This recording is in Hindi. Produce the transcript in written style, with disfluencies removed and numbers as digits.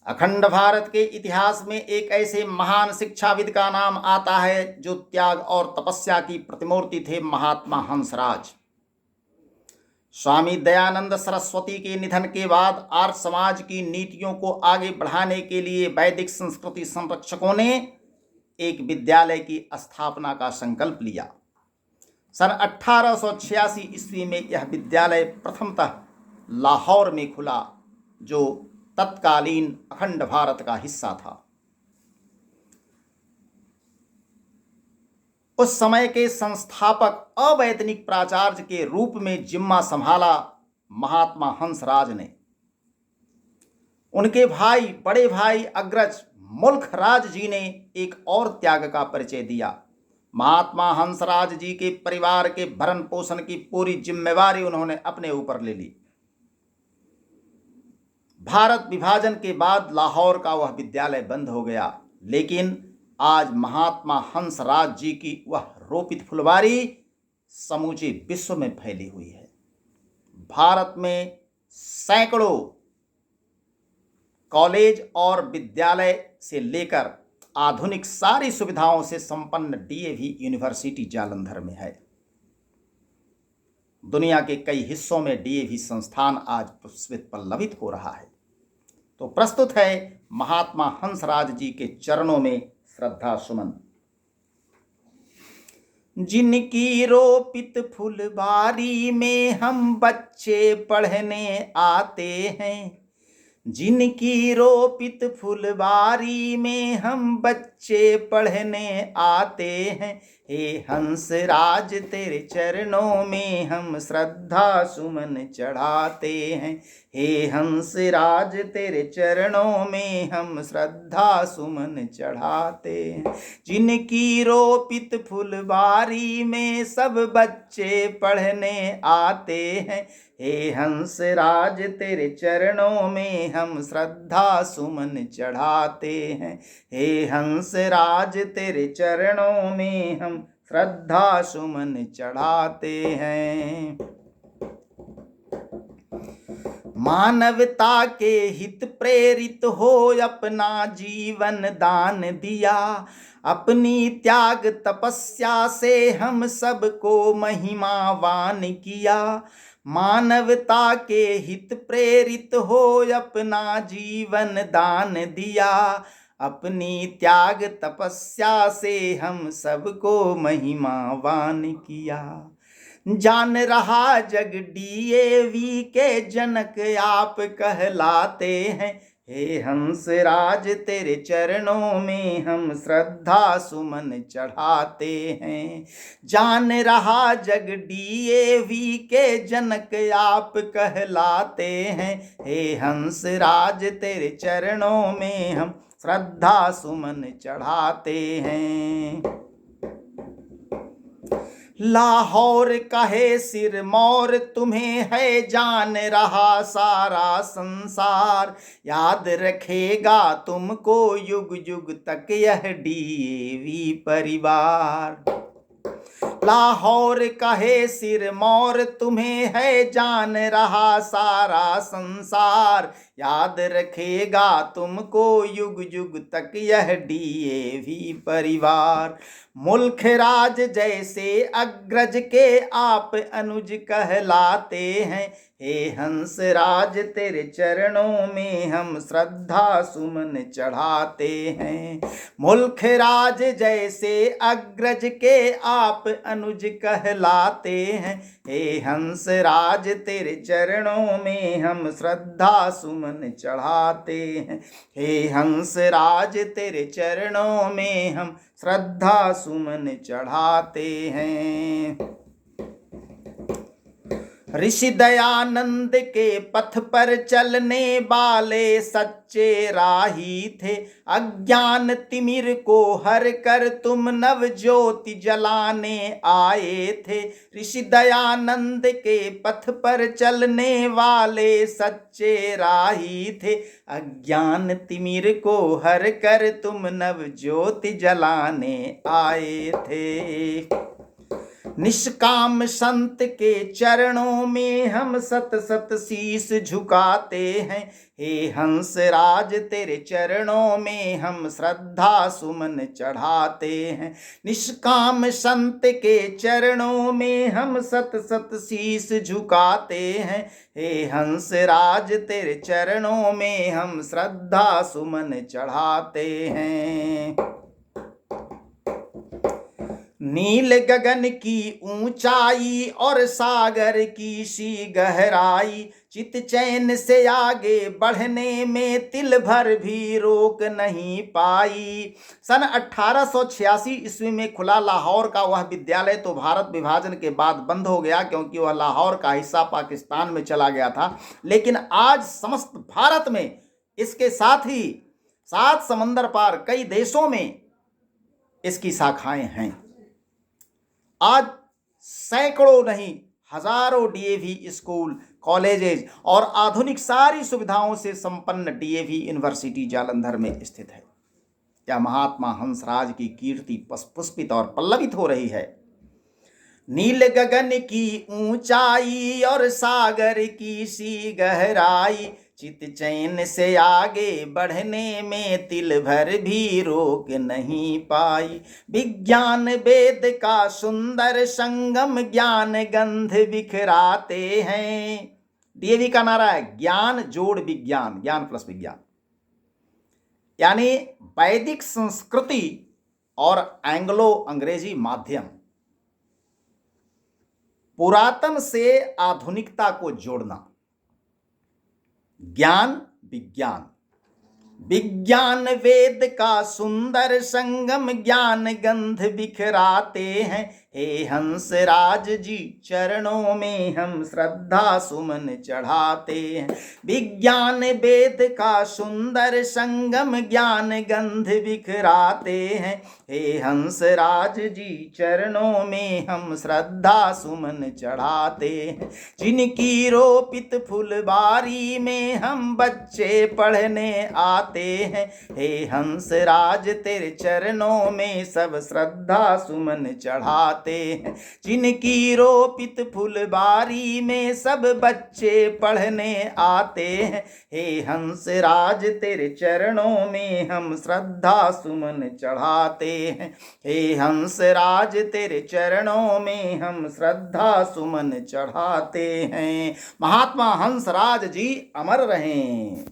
अखंड भारत के इतिहास में एक ऐसे महान शिक्षाविद का नाम आता है जो त्याग और तपस्या की प्रतिमूर्ति थे, महात्मा हंसराज। स्वामी दयानंद सरस्वती के निधन के बाद आर्य समाज की नीतियों को आगे बढ़ाने के लिए वैदिक संस्कृति संरक्षकों ने एक विद्यालय की स्थापना का संकल्प लिया। सन 1886 ईस्वी में यह विद्यालय प्रथमतः लाहौर में खुला, जो तत्कालीन अखंड भारत का हिस्सा था। उस समय के संस्थापक अवैतनिक प्राचार्य के रूप में जिम्मा संभाला महात्मा हंसराज ने। उनके भाई, बड़े भाई अग्रज मुल्खराज जी ने एक और त्याग का परिचय दिया। महात्मा हंसराज जी के परिवार के भरण पोषण की पूरी जिम्मेवारी उन्होंने अपने ऊपर ले ली। भारत विभाजन के बाद लाहौर का वह विद्यालय बंद हो गया, लेकिन आज महात्मा हंसराज जी की वह रोपित फुलवारी समूचे विश्व में फैली हुई है। भारत में सैकड़ों कॉलेज और विद्यालय से लेकर आधुनिक सारी सुविधाओं से संपन्न डीएवी यूनिवर्सिटी जालंधर में है। दुनिया के कई हिस्सों में डीएवी संस्थान आज पुष्पित पल्लवित हो रहा है। तो प्रस्तुत है महात्मा हंसराज जी के चरणों में श्रद्धा सुमन। जिनकी रोपित फुलवारी में हम बच्चे पढ़ने आते हैं, जिनकी रोपित फुलवारी में हम बच्चे पढ़ने आते हैं, हे हंसराज तेरे चरणों में हम श्रद्धा सुमन चढ़ाते हैं। हे हंसराज तेरे चरणों में हम श्रद्धा सुमन चढ़ाते हैं। जिनकी रोपित फुलवारी में सब बच्चे पढ़ने आते हैं, हे हंसराज तेरे चरणों में हम श्रद्धा सुमन चढ़ाते हैं। हे हंसराज तेरे चरणों में हम श्रद्धा सुमन चढ़ाते हैं। मानवता के हित प्रेरित हो अपना जीवन दान दिया, अपनी त्याग तपस्या से हम सबको महिमावान किया। मानवता के हित प्रेरित हो अपना जीवन दान दिया, अपनी त्याग तपस्या से हम सबको महिमावान किया। जान रहा जग डीएवी के जनक आप कहलाते हैं, हे हंसराज तेरे चरणों में हम श्रद्धा सुमन चढ़ाते हैं। जान रहा जग डीएवी के जनक आप कहलाते हैं, हे हंसराज तेरे चरणों में हम श्रद्धा सुमन चढ़ाते हैं। लाहौर कहे सिरमौर तुम्हें है जान रहा सारा संसार, याद रखेगा तुमको युग युग तक यह डीएवी परिवार। लाहौर कहे सिरमौर तुम्हें है जान रहा सारा संसार, याद रखेगा तुमको युग युग तक यह डीएवी परिवार। मुल्खराज जैसे अग्रज के आप अनुज कहलाते हैं, हे हंसराज तेरे चरणों में हम श्रद्धा सुमन चढ़ाते हैं। मुल्खराज जैसे अग्रज के आप अनुज कहलाते हैं, हे हंसराज तेरे चरणों में हम श्रद्धा सुमन चढ़ाते हैं। हे हंसराज तेरे चरणों में हम श्रद्धा सुमन चढ़ाते हैं। ऋषि दयानंद के पथ पर चलने वाले सच्चे राही थे, अज्ञान तिमिर को हर कर तुम नव ज्योति जलाने आए थे। ऋषि दयानंद के पथ पर चलने वाले सच्चे राही थे, अज्ञान तिमिर को हर कर तुम नव ज्योति जलाने आए थे। निष्काम संत के चरणों में हम सत सत शीस झुकाते हैं। हे हंस राज तेरे चरणों में हम श्रद्धा सुमन चढ़ाते हैं। निष्काम संत के चरणों में हम सत सत शीस झुकाते हैं। हे हंस राज तेरे चरणों में हम श्रद्धा सुमन चढ़ाते हैं। नील गगन की ऊंचाई और सागर की सी गहराई, चित चैन से आगे बढ़ने में तिल भर भी रोक नहीं पाई। सन 1886 ईस्वी में खुला लाहौर का वह विद्यालय तो भारत विभाजन के बाद बंद हो गया, क्योंकि वह लाहौर का हिस्सा पाकिस्तान में चला गया था। लेकिन आज समस्त भारत में, इसके साथ ही 7 समंदर पार कई देशों में इसकी शाखाएं हैं। आज सैकड़ों नहीं हजारों डीएवी स्कूल, कॉलेजेज और आधुनिक सारी सुविधाओं से संपन्न डीएवी यूनिवर्सिटी जालंधर में स्थित है। यह महात्मा हंसराज की कीर्ति पुष्पित और पल्लवित हो रही है। नील गगन की ऊंचाई और सागर की सी गहराई, चित चैन से आगे बढ़ने में तिल भर भी रोक नहीं पाई। विज्ञान वेद का सुंदर संगम ज्ञान गंध बिखराते हैं। डीएवी का नारा है ज्ञान जोड़ विज्ञान, ज्ञान प्लस विज्ञान। यानी वैदिक संस्कृति और एंग्लो अंग्रेजी माध्यम, पुरातन से आधुनिकता को जोड़ना। ज्ञान विज्ञान, विज्ञान वेद का सुंदर संगम ज्ञान गंध बिखराते हैं। हे हंस राज जी चरणों में हम श्रद्धा सुमन चढ़ाते हैं। विज्ञान वेद का सुंदर संगम ज्ञान गंध बिखराते हैं। हे हंस राज जी चरणों में हम श्रद्धा सुमन चढ़ाते हैं। जिनकी रोपित फुलबारी में हम बच्चे पढ़ने आते हैं। हे हंस राज तेरे चरणों में सब श्रद्धा सुमन चढ़ाते हैं। जिनकी रोपित फुलबारी में सब बच्चे पढ़ने आते हैं। हे हंस राज तेरे चरणों में हम श्रद्धा सुमन चढ़ाते हैं। हे हंस राज तेरे चरणों में हम श्रद्धा सुमन चढ़ाते हैं। महात्मा हंसराज जी अमर रहें।